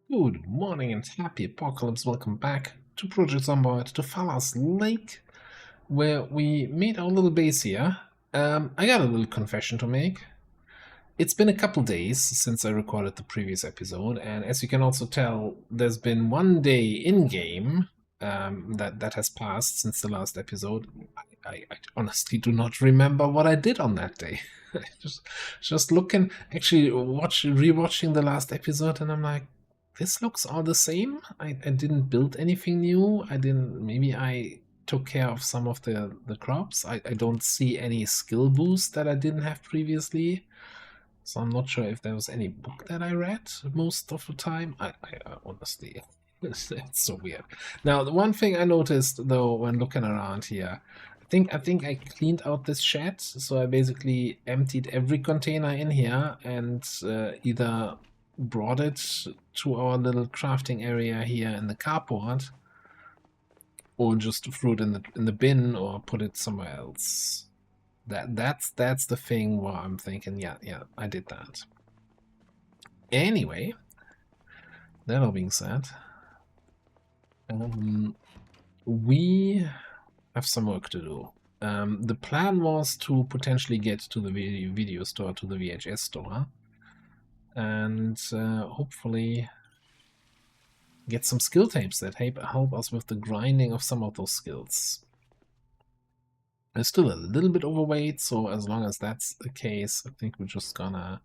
Good morning and happy apocalypse. Welcome back to Project Zomboid, to Fallas Lake, where we made our little base here. I got a little confession to make. It's been a couple days since I recorded the previous episode, and as you can also tell, there's been one day in-game that has passed since the last episode. I honestly do not remember what I did on that day. just looking, actually rewatching the last episode, and I'm like, this looks all the same. I didn't build anything new. Maybe I took care of some of the crops. I don't see any skill boost that I didn't have previously. So I'm not sure if there was any book that I read most of the time. I honestly, it's so weird. Now, the one thing I noticed though when looking around here, I think I cleaned out this shed. So I basically emptied every container in here and either brought it to our little crafting area here in the carport, or just threw it in the bin or put it somewhere else. That's the thing where I'm thinking, yeah, I did that. Anyway, that all being said, we have some work to do. The plan was to potentially get to the video store, to the VHS store, and hopefully get some skill tapes that help us with the grinding of some of those skills. I'm still a little bit overweight, so as long as that's the case, I think we're just gonna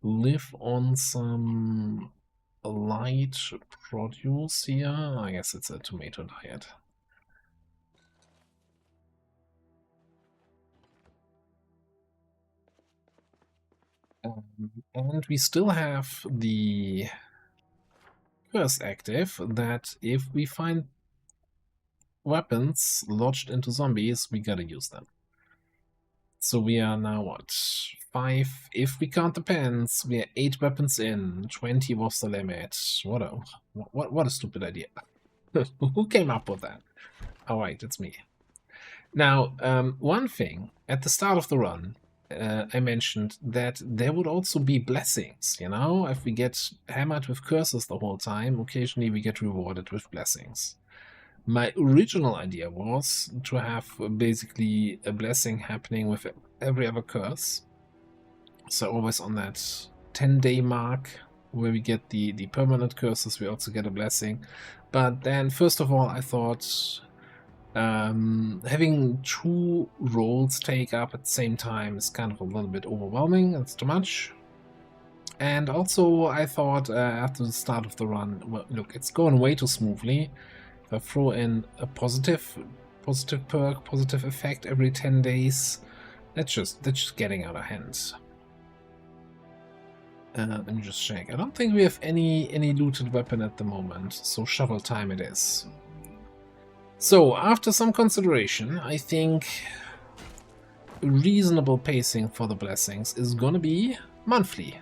live on some light produce here. I guess it's a tomato diet. And we still have the curse active that if we find weapons lodged into zombies, we gotta use them. So we are now, what, 5? If we count the pens, we are 8 weapons in. 20 was the limit. What a stupid idea. Who came up with that? All right, it's me. Now, one thing, at the start of the run, I mentioned that there would also be blessings, you know? If we get hammered with curses the whole time, occasionally we get rewarded with blessings. My original idea was to have basically a blessing happening with every other curse. So always on that 10-day mark where we get the permanent curses, we also get a blessing. But then, first of all, I thought having 2 roles take up at the same time is kind of a little bit overwhelming. It's too much. And also, I thought after the start of the run, well, look, it's going way too smoothly. If I throw in a positive perk, positive effect every 10 days, that's just getting out of hand. Let me just check. I don't think we have any looted weapon at the moment, so shovel time it is. So, after some consideration, I think reasonable pacing for the blessings is gonna be monthly.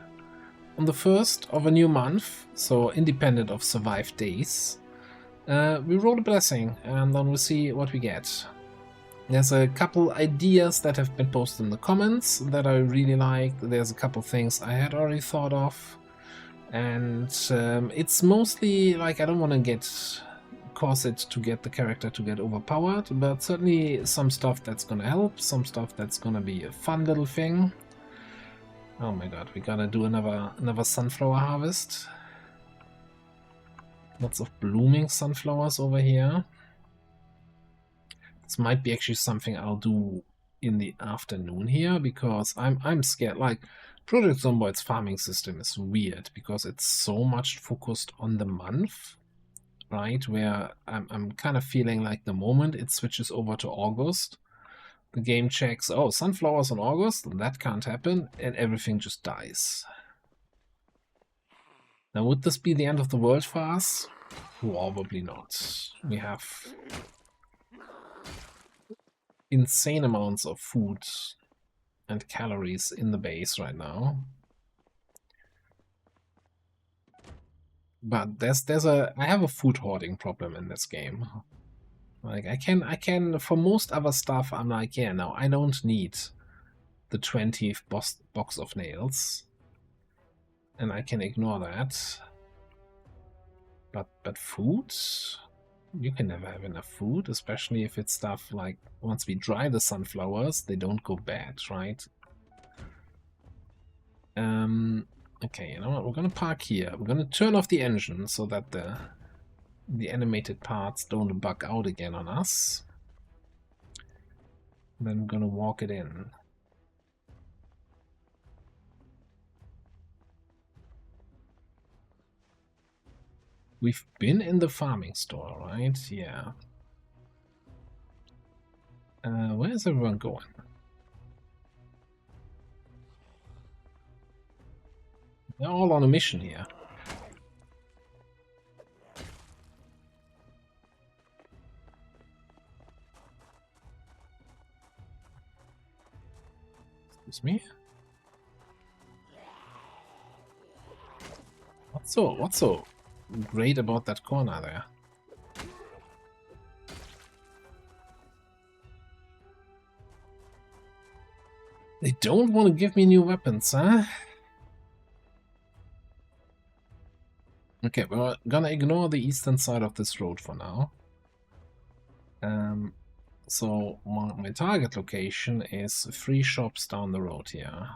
On the first of a new month, so independent of survived days, we roll a blessing and then we'll see what we get. There's a couple ideas that have been posted in the comments that I really like. There's a couple things I had already thought of, and it's mostly like I don't want to cause it to get the character to get overpowered, but certainly some stuff that's gonna help, some stuff that's gonna be a fun little thing. Oh my god, we gotta do another sunflower harvest. Lots of blooming sunflowers over here. This might be actually something I'll do in the afternoon here, because I'm scared. Like, Project Zomboid's farming system is weird because it's so much focused on the month, right? Where I'm kind of feeling like the moment it switches over to August, the game checks, oh, sunflowers in August, that can't happen, and everything just dies. Now, would this be the end of the world for us? Probably not. We have insane amounts of food and calories in the base right now. But I have a food hoarding problem in this game. Like, I can, for most other stuff, I'm like, yeah, no, I don't need the 20th box of nails. And I can ignore that. But food? You can never have enough food, especially if it's stuff like once we dry the sunflowers, they don't go bad, right? Okay, you know what? We're gonna park here. We're gonna turn off the engine so that the animated parts don't bug out again on us. Then we're gonna walk it in. We've been in the farming store, right? Yeah. Where's everyone going? They're all on a mission here. Excuse me? What's so great about that corner there? They don't want to give me new weapons, huh? Okay, we're gonna ignore the eastern side of this road for now. So my target location is 3 shops down the road here.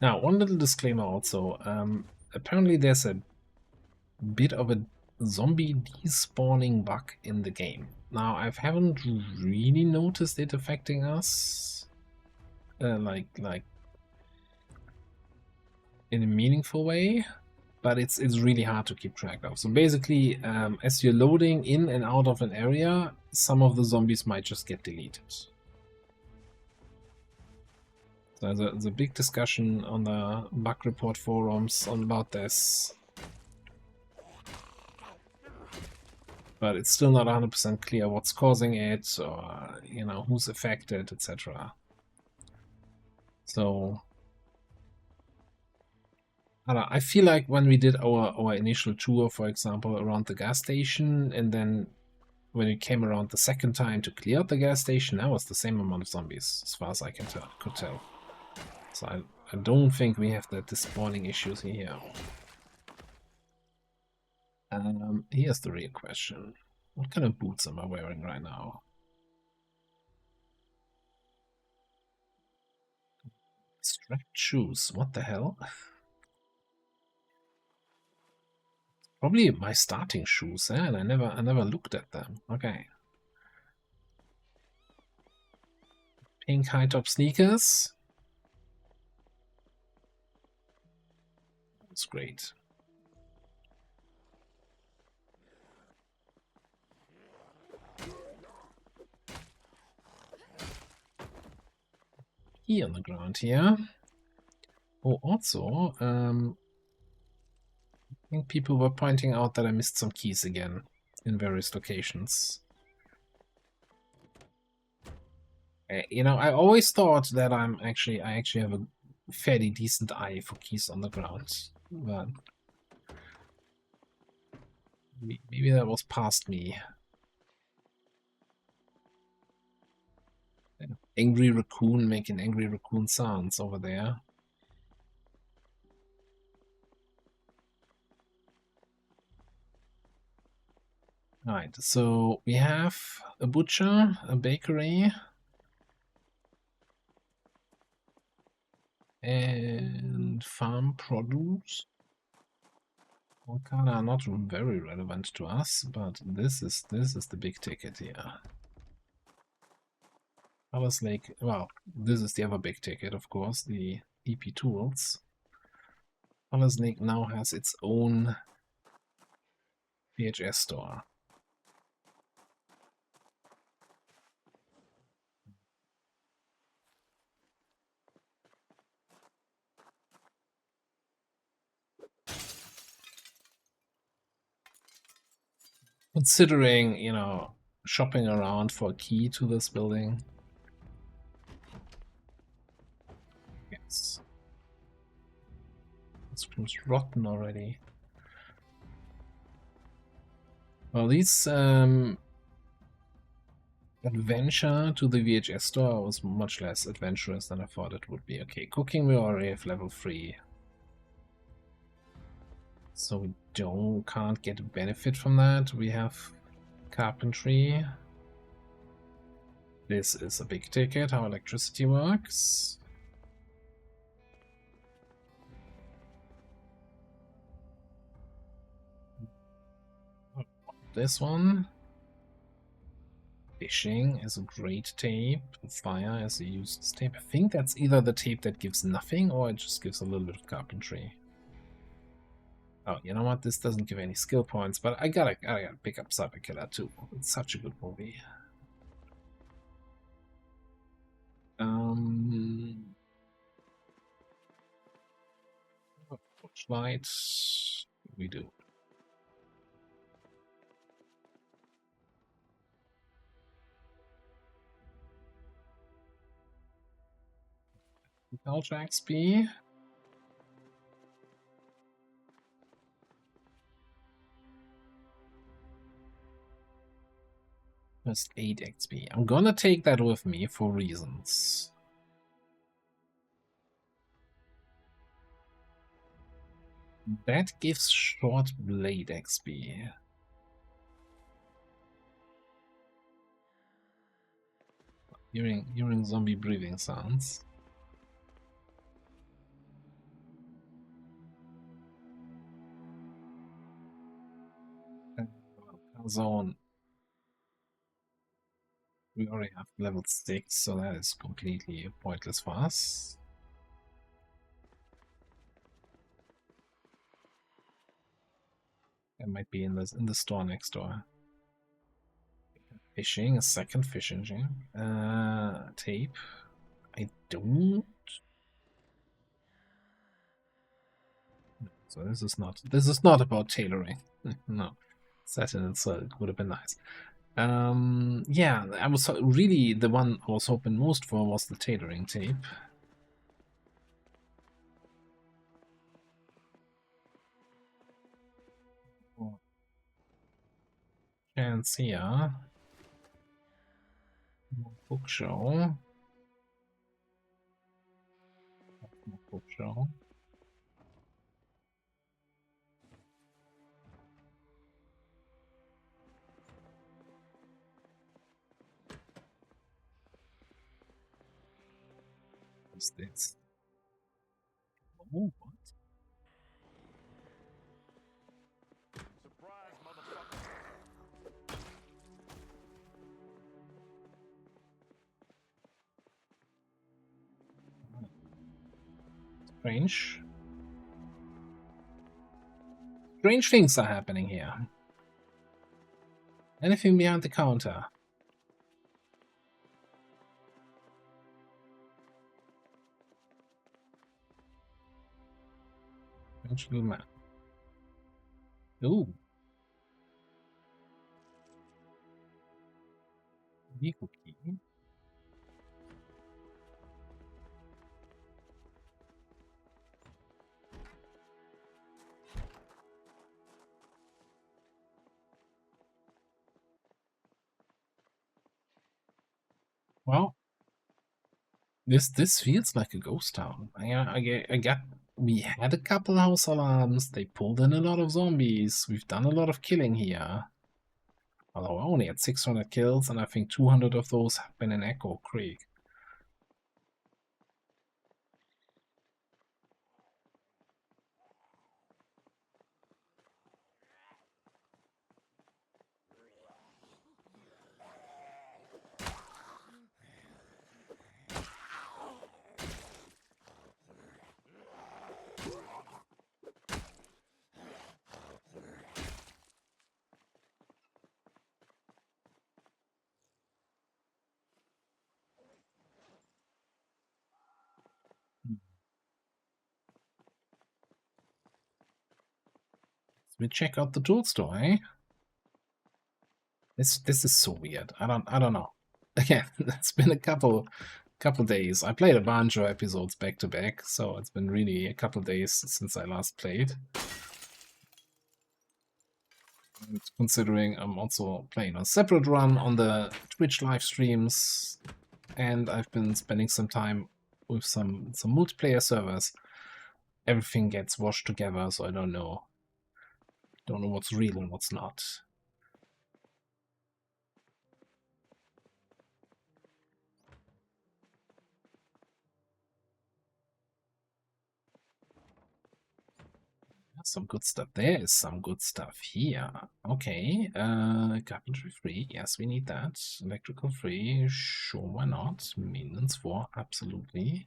Now, one little disclaimer also. Apparently there's a bit of a zombie despawning bug in the game. Now, I haven't really noticed it affecting us, like in a meaningful way, but it's really hard to keep track of. So basically, as you're loading in and out of an area, some of the zombies might just get deleted. So there's a big discussion on the bug report forums about this. But it's still not 100% clear what's causing it, or, you know, who's affected, etc. So I don't know, I feel like when we did our initial tour, for example, around the gas station, and then when we came around the second time to clear out the gas station, that was the same amount of zombies, as far as I could tell. So I don't think we have the spawning issues here. Here's the real question. What kind of boots am I wearing right now? Strapped shoes, what the hell? Probably my starting shoes, eh? And I never looked at them. Okay. Pink high top sneakers. That's great. Key on the ground here. Oh, also, I think people were pointing out that I missed some keys again in various locations. You know, I always thought that I actually have a fairly decent eye for keys on the ground, but maybe that was past me. An angry raccoon making angry raccoon sounds over there. Right, so we have a butcher, a bakery, and farm produce. All kind are not very relevant to us, but this is the big ticket here. Fallas Lake, well, this is the other big ticket, of course, the EP tools. Fallas Lake now has its own VHS store. Considering, you know, shopping around for a key to this building. Yes. This seems rotten already. Well, these adventure to the VHS store was much less adventurous than I thought it would be. Okay, cooking we already have level 3. So we can't get a benefit from that. We have carpentry. This is a big ticket, how electricity works. This one. Fishing is a great tape. Fire is a useless tape. I think that's either the tape that gives nothing or it just gives a little bit of carpentry. Oh, you know what? This doesn't give any skill points, but I gotta pick up Cyber Killer too. It's such a good movie. Torchlight. We do. Ultra XP. Just 8 XP. I'm gonna take that with me for reasons. That gives short blade XP. Hearing zombie breathing sounds. Zone. We already have level 6, so that is completely pointless for us. It might be in the store next door. Fishing, a second fish engine. Tape. I don't. So this is not about tailoring. No. That in itself would have been nice. Yeah, I was really the one I was hoping most for was the tailoring tape. Chance here. Book show. Book show. What's this? Oh, what? Surprise, motherfucker. Strange. Strange things are happening here. Anything behind the counter? Strange little man. Ooh. Vehicle key. Well, this feels like a ghost town. I got. We had a couple house alarms. They pulled in a lot of zombies. We've done a lot of killing here. Although I only had 600 kills, and I think 200 of those have been in Echo Creek. We check out the tool store, eh? This is so weird. I don't know. Again, it's been a couple days. I played a bunch of episodes back to back, so it's been really a couple days since I last played. And considering I'm also playing a separate run on the Twitch live streams, and I've been spending some time with some multiplayer servers, everything gets washed together, so I don't know Don't know what's real and what's not. Some good stuff. There is some good stuff here. Okay, carpentry 3. Yes, we need that. Electrical 3. Sure, why not? Maintenance 4. Absolutely.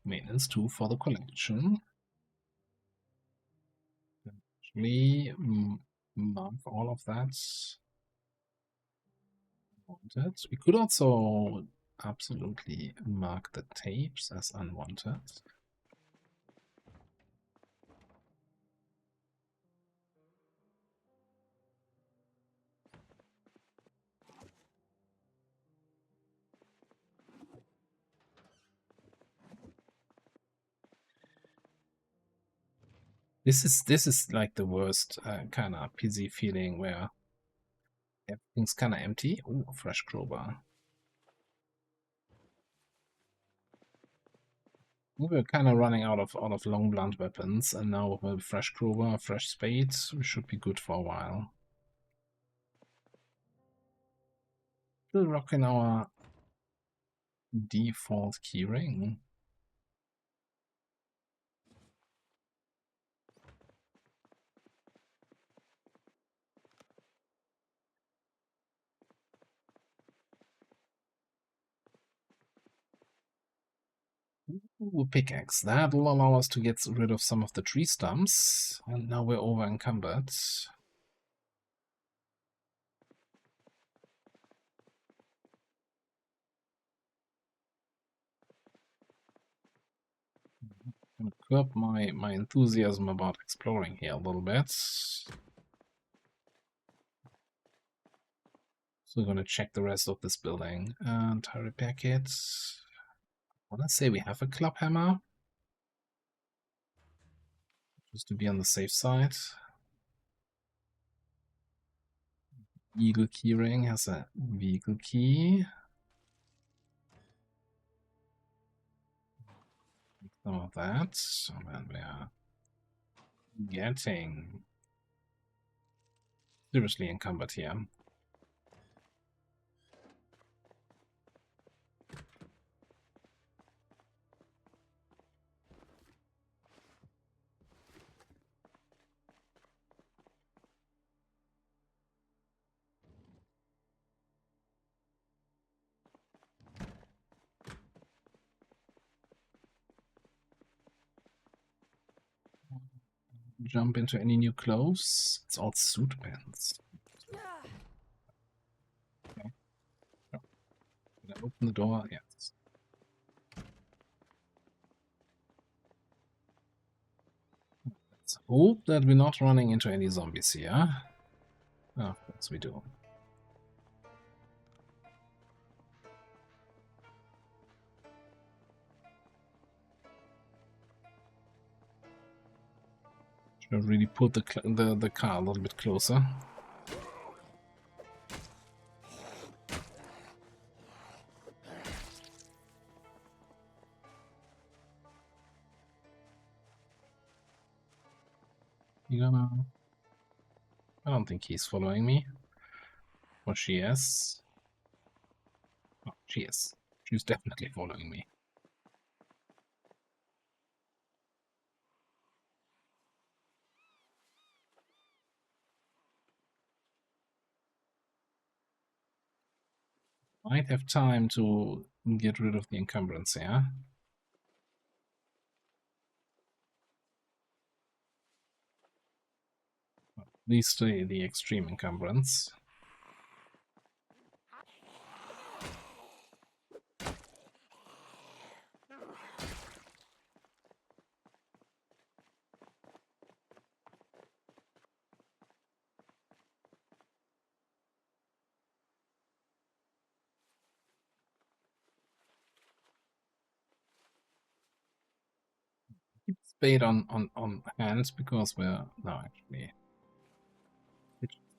Maintenance 2 for the collection. Actually, mark all of that. Wanted. We could also absolutely mark the tapes as unwanted. This is like the worst kind of busy feeling where everything's kind of empty. Oh, fresh crowbar. We were kind of running out of long blunt weapons, and now with a fresh crowbar, fresh spade, we should be good for a while. Still rocking our default keyring. Ooh, pickaxe. That will allow us to get rid of some of the tree stumps, and now we're over encumbered. I'm gonna curb my enthusiasm about exploring here a little bit. So we're gonna check the rest of this building. And repair packet. I wanna say we have a club hammer. Just to be on the safe side. Eagle keyring has a vehicle key. Some of that. And then we are getting seriously encumbered here. Jump into any new clothes. It's all suit pants. Okay. Oh. Did I open the door? Yes. Let's hope that we're not running into any zombies here. Oh, of course we do. Should have really put the car a little bit closer. You gonna... I don't think he's following me. Or she is. Oh, she is. She's definitely following me. Might have time to get rid of the encumbrance here. At least the extreme encumbrance. Keep spade on hand because we're no actually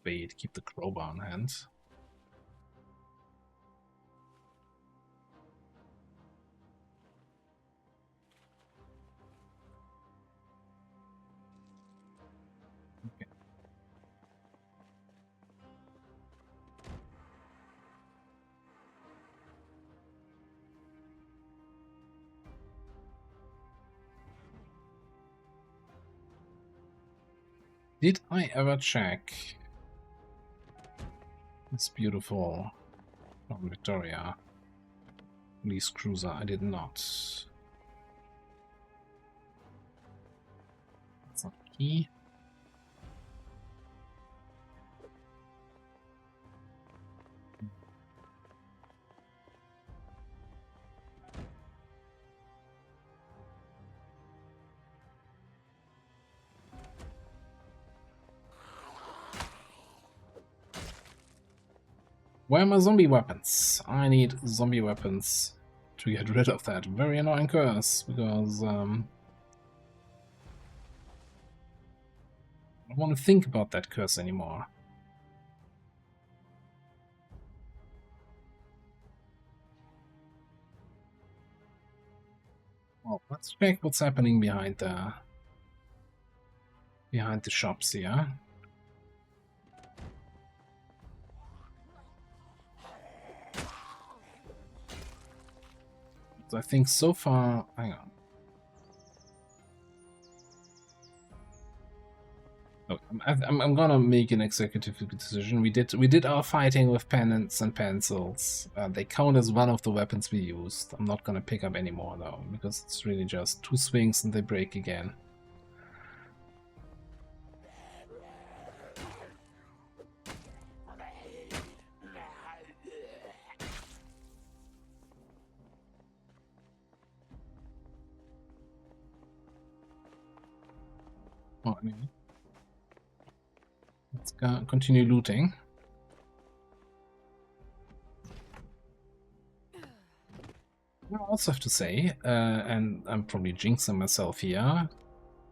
spade, keep the crowbar on hand. Okay. Did I ever check this beautiful Victoria police cruiser? I did not. That's not key. Where are my zombie weapons? I need zombie weapons to get rid of that very annoying curse, because I don't want to think about that curse anymore. Well, let's check what's happening behind the shops here. So I think so far, hang on. Look, I'm gonna make an executive decision. We did our fighting with pens and pencils. They count as one of the weapons we used. I'm not gonna pick up any more though, because it's really just 2 swings and they break again. Oh, anyway. Let's continue looting. I also have to say, and I'm probably jinxing myself here,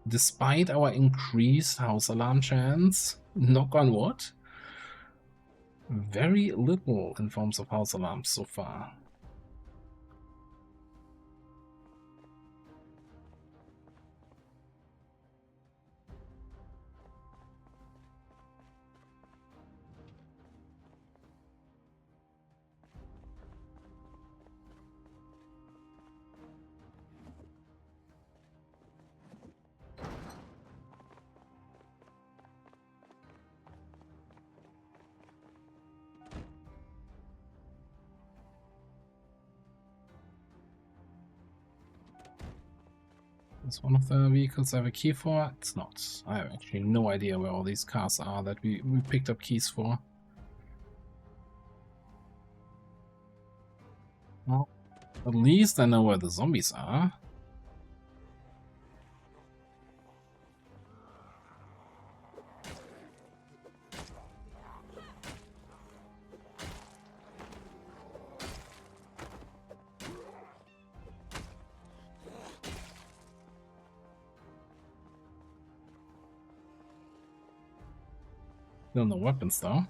despite our increased house alarm chance, knock on wood, very little in forms of house alarms so far. Is one of the vehicles I have a key for? It's not. I have actually no idea where all these cars are that we picked up keys for. Well, at least I know where the zombies are. Still no weapons though.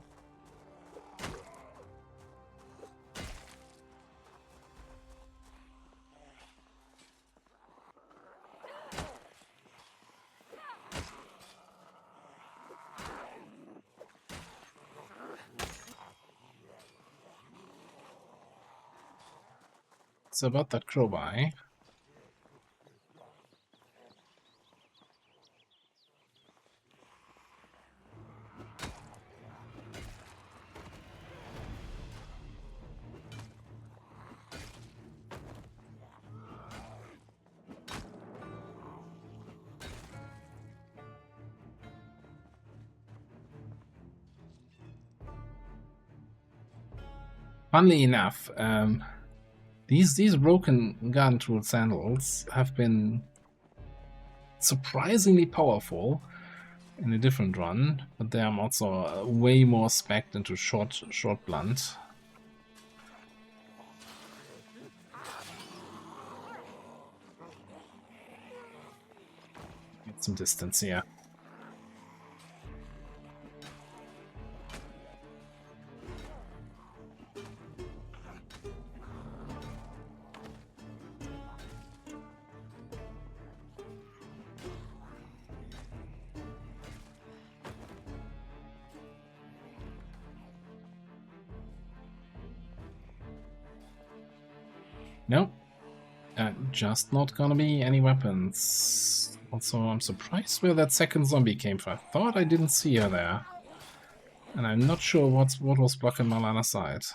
So about that crowbar. Funnily enough, these broken gun tool sandals have been surprisingly powerful in a different run, but they are also way more specced into short blunt. Get some distance here. Nope. Just not gonna be any weapons. Also, I'm surprised where that second zombie came from. I thought I didn't see her there. And I'm not sure what was blocking my line of sight.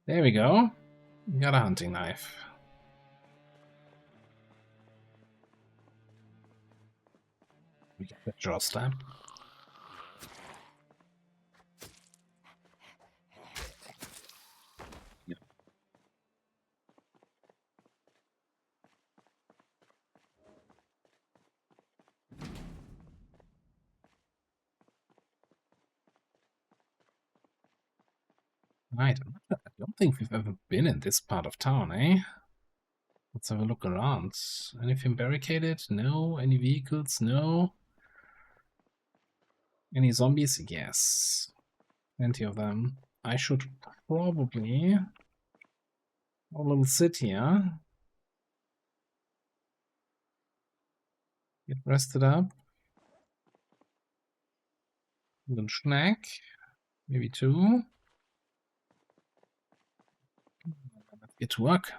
There we go. Got a hunting knife. We get the jaw stab. Yeah. Right. I don't think we've ever been in this part of town, eh? Let's have a look around. Anything barricaded? No. Any vehicles? No. Any zombies? Yes. Plenty of them. I should probably have a little sit here. Get rested up. A little snack. Maybe two. Let's get to work.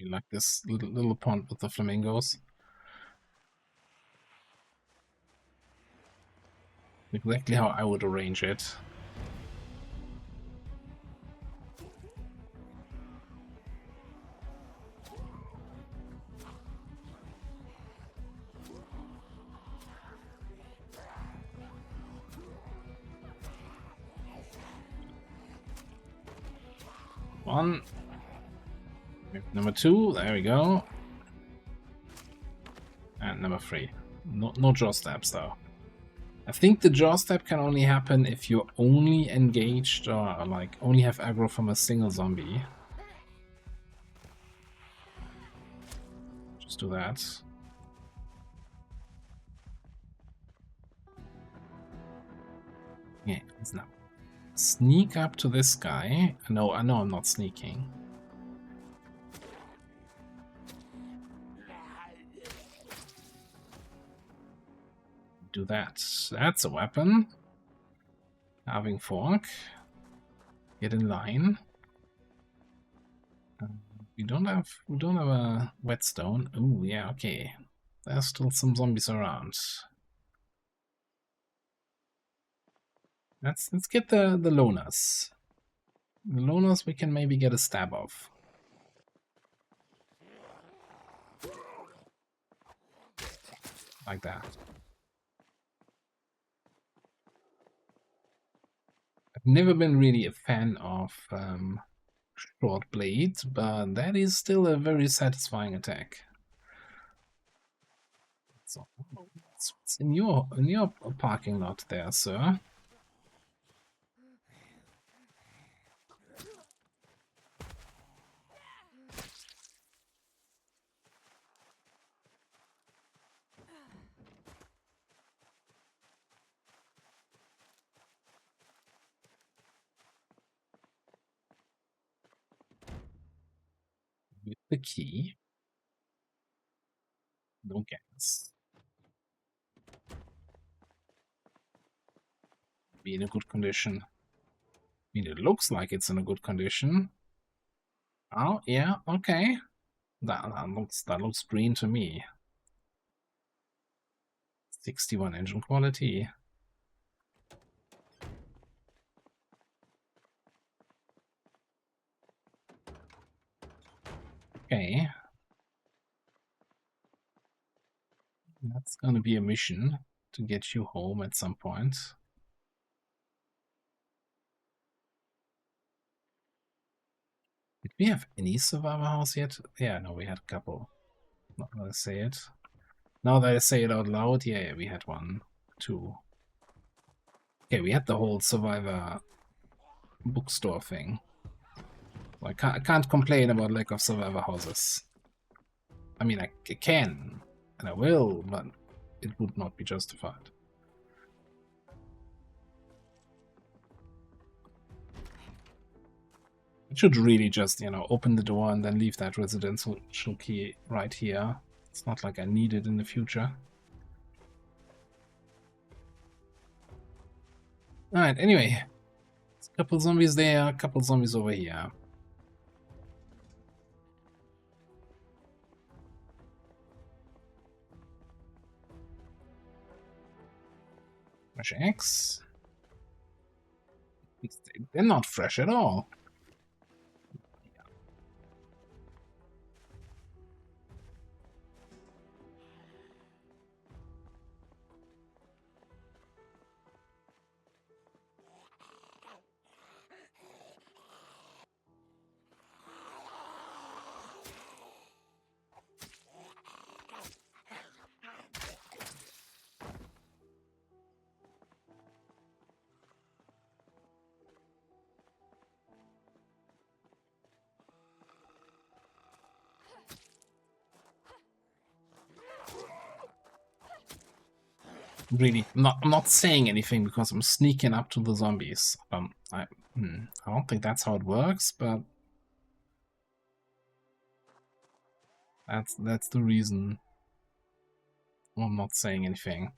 You like this little pond with the flamingos. Exactly how I would arrange it. One. Number two, there we go. And number three. No jaw stabs though. I think the jaw stab can only happen if you're only engaged or like only have aggro from a single zombie. Just do that. Yeah, let's now sneak up to this guy. No, I know I'm not sneaking. Do that. That's a weapon. Carving fork. Get in line. We don't have a whetstone. Oh yeah, okay. There's still some zombies around. Let's get the loners. The loners we can maybe get a stab of. Like that. I've never been really a fan of short blades, but that is still a very satisfying attack. So, what's in your parking lot there, sir? With the key. No gas. Be in a good condition. I mean, it looks like it's in a good condition. Oh, yeah, okay. That looks green to me. 61 engine quality. Okay. That's gonna be a mission to get you home at some point. Did we have any survivor house yet? Yeah, no, we had a couple. Not gonna say it. Now that I say it out loud, yeah, we had one, two. Okay, we had the whole survivor bookstore thing. I can't complain about lack of survivor houses. I mean, I can, and I will, but it would not be justified. I should really just, you know, open the door and then leave that residential key right here. It's not like I need it in the future. Alright, anyway. A couple zombies there, a couple zombies over here. Fresh eggs. They're not fresh at all. Really, I'm not saying anything because I'm sneaking up to the zombies. I don't think that's how it works, but that's the reason I'm not saying anything.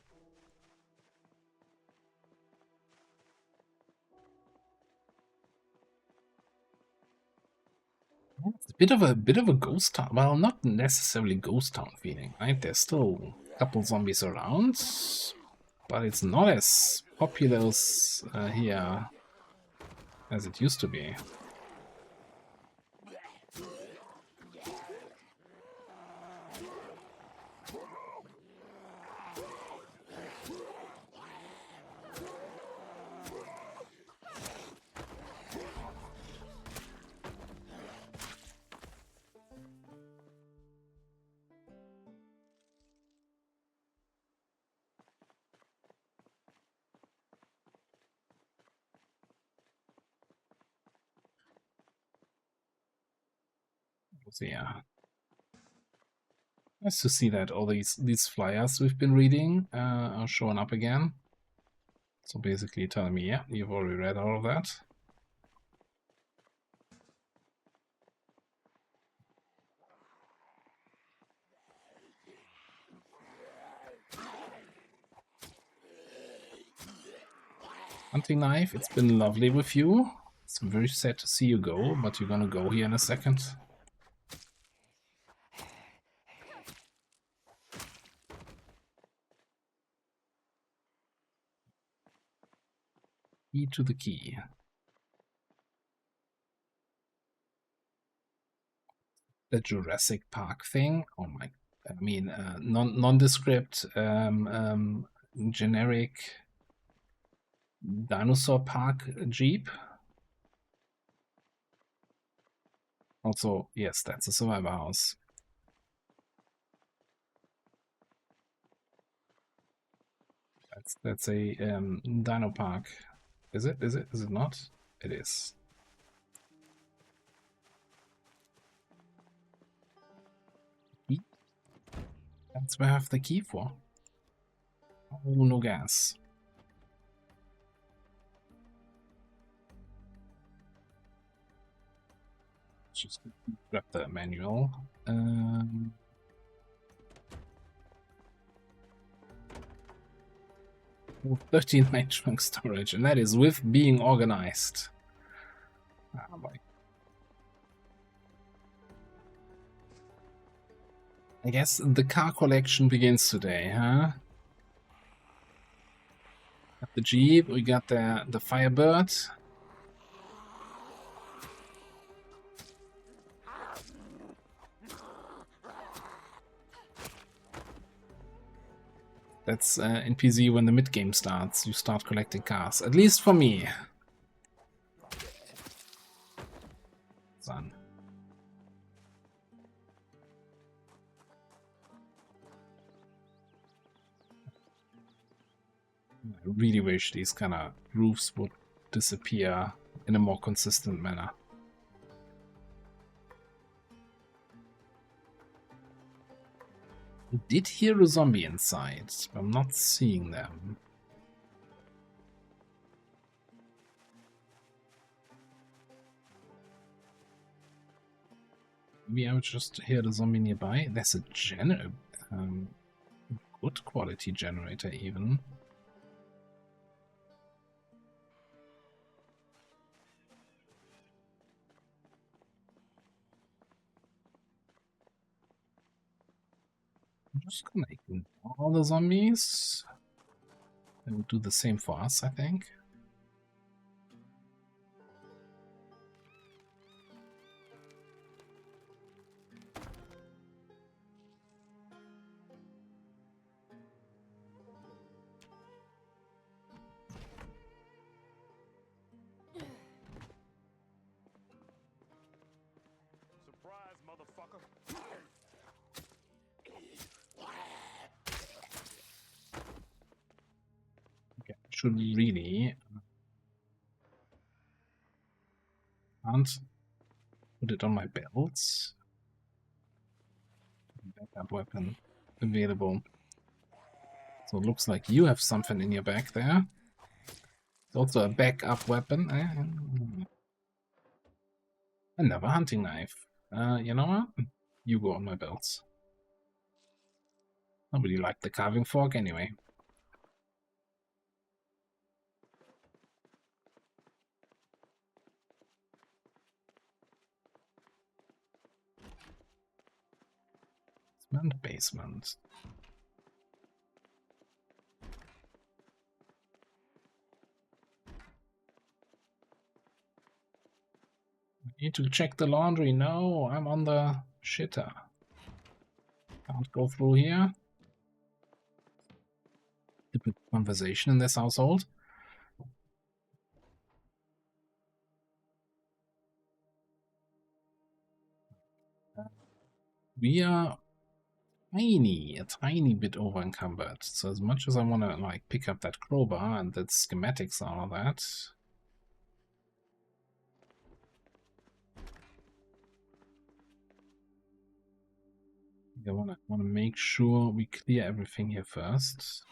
It's a bit of a ghost town. Well, not necessarily ghost town feeling, right? There's still a couple zombies around, but it's not as populous here as it used to be. So yeah, nice to see that all these flyers we've been reading are showing up again. So basically telling me, yeah, you've already read all of that. Hunting knife, it's been lovely with you. It's very sad to see you go, but you're gonna go here in a second. Key to the key. The Jurassic Park thing. Oh my! I mean, nondescript, generic dinosaur park jeep. Also, yes, that's a survivor house. That's a dino park. Is it? Is it not? It is. That's where I have the key for. Oh, no gas. Just grab the manual. 39 trunk storage, and that is with being organized. Oh boy. I guess the car collection begins today, huh? Got the Jeep, we got the Firebird. That's in PZ when the mid-game starts, you start collecting cars. At least for me. Son. I really wish these kind of roofs would disappear in a more consistent manner. I did hear a zombie inside, but I'm not seeing them. Maybe I would just hear the zombie nearby. There's a good quality generator even. I'm just gonna ignore all the zombies. They will do the same for us, I think. Surprise, motherfucker. Okay, should really can't put it on my belt. Backup weapon available. So it looks like you have something in your back there. It's also a backup weapon. Another hunting knife. You know what? You go on my belt. Nobody liked the carving fork anyway. Basement. Need to check the laundry. No, I'm on the shitter. Can't go through here. Typical conversation in this household. We are a tiny bit over encumbered. So as much as I want to like pick up that crowbar and the schematics and all that, I want to make sure we clear everything here first.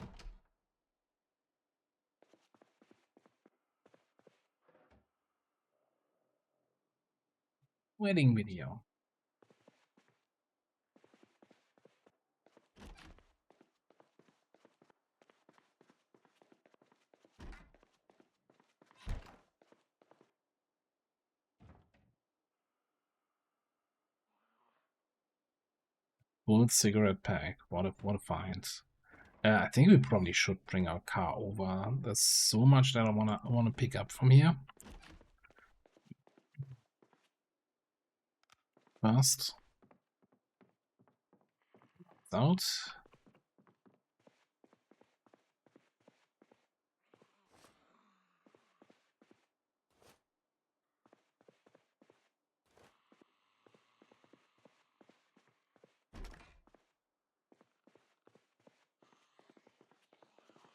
Wedding video. Full cigarette pack. What a find. I think we probably should bring our car over. There's so much that I wanna pick up from here. First. Out.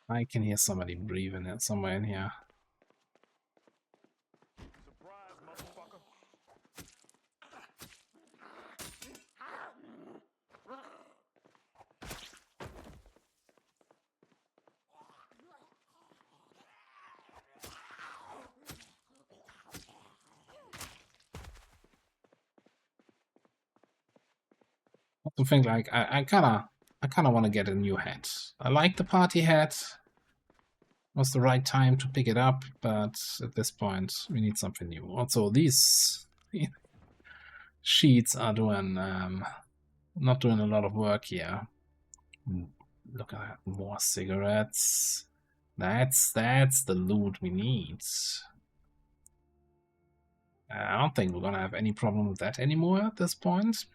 I can hear somebody breathing it somewhere in here. Surprise, motherfucker. I also think like I kinda want to get a new hat. I like the party hat. Was the right time to pick it up, but at this point we need something new. Also, these sheets are doing not doing a lot of work here. Look at that, more cigarettes. That's the loot we need. I don't think we're gonna have any problem with that anymore at this point.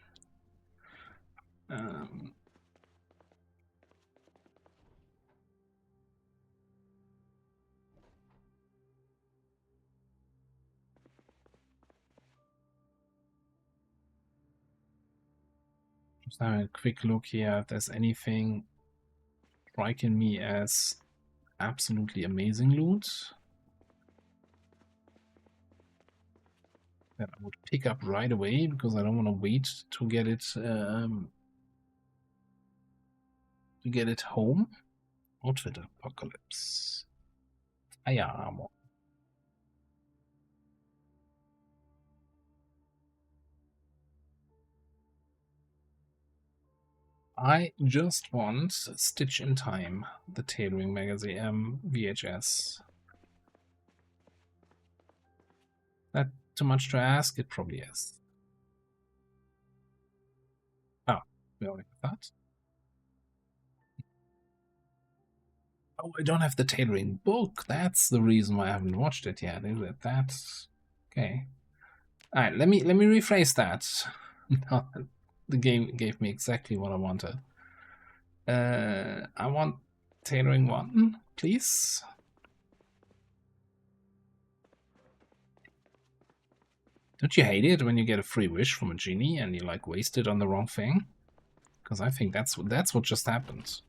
Just have a quick look here if there's anything striking me as absolutely amazing loot. that I would pick up right away because I don't want to wait to get it home. Outfit apocalypse. Fire armor. I just want Stitch in Time, the tailoring magazine, VHS. That too much to ask? It probably is. Oh, we already have that. Oh, I don't have the tailoring book. That's the reason why I haven't watched it yet. Is it? That's okay. All right, let me rephrase that. No, the game gave me exactly what I wanted. I want tailoring 1, please. Don't you hate it when you get a free wish from a genie and you like waste it on the wrong thing? Because I think that's what just happened.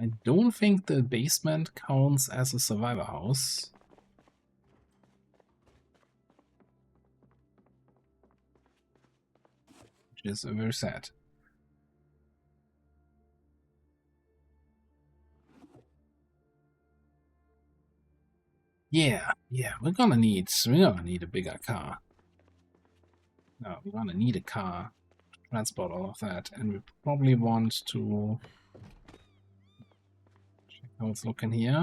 I don't think the basement counts as a survivor house. Which is very sad. Yeah, we're gonna need a bigger car. No, we're gonna need a car to transport all of that, and we probably want to check how it's looking here.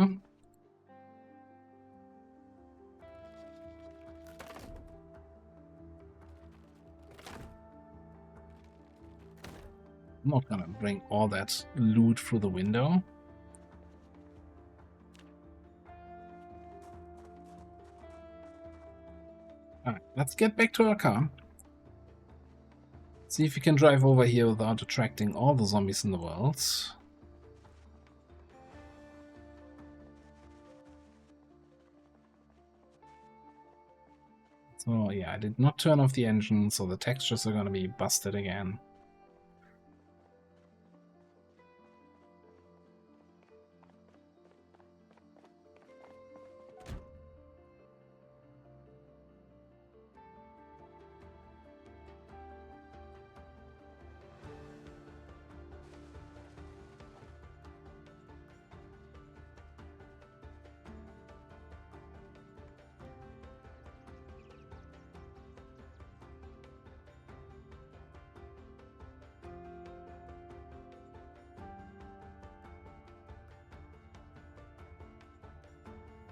I'm not gonna bring all that loot through the window. Alright, let's get back to our car. See if we can drive over here without attracting all the zombies in the world. So yeah, I did not turn off the engine, so the textures are gonna be busted again.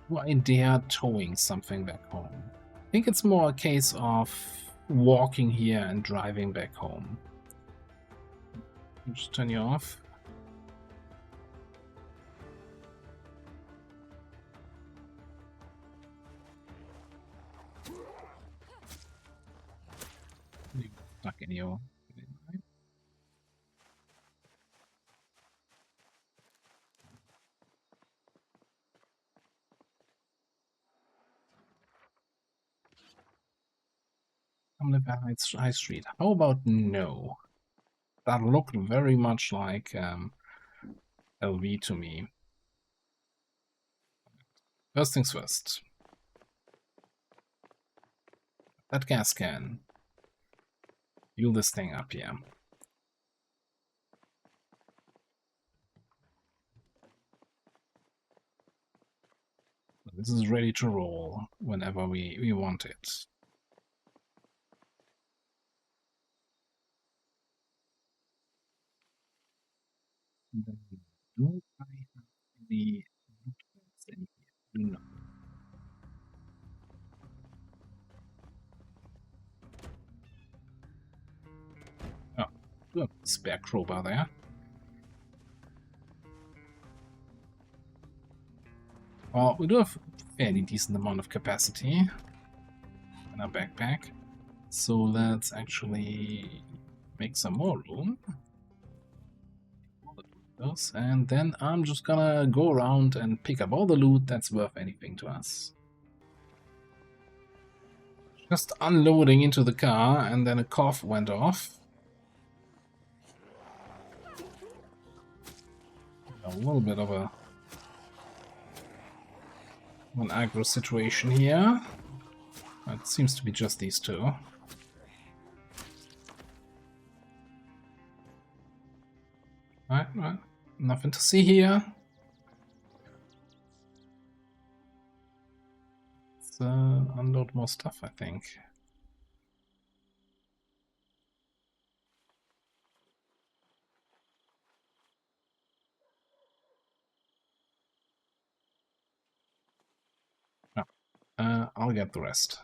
Why they are towing something back home? I think it's more a case of walking here and driving back home. Just turn you off. Stuck in you. Come live at High Street. How about no? That looked very much like LV to me. First things first. That gas can. Fuel this thing up here. This is ready to roll whenever we want it. Do I have any loot box in here? No. Oh, good. Spare crowbar there. Well, we do have a fairly decent amount of capacity in our backpack. So let's actually make some more room. And then I'm just gonna go around and pick up all the loot that's worth anything to us. Just unloading into the car, and then a cough went off. A little bit of an aggro situation here. It seems to be just these two. Right. Nothing to see here. Let's unload more stuff, I think. No. I'll get the rest.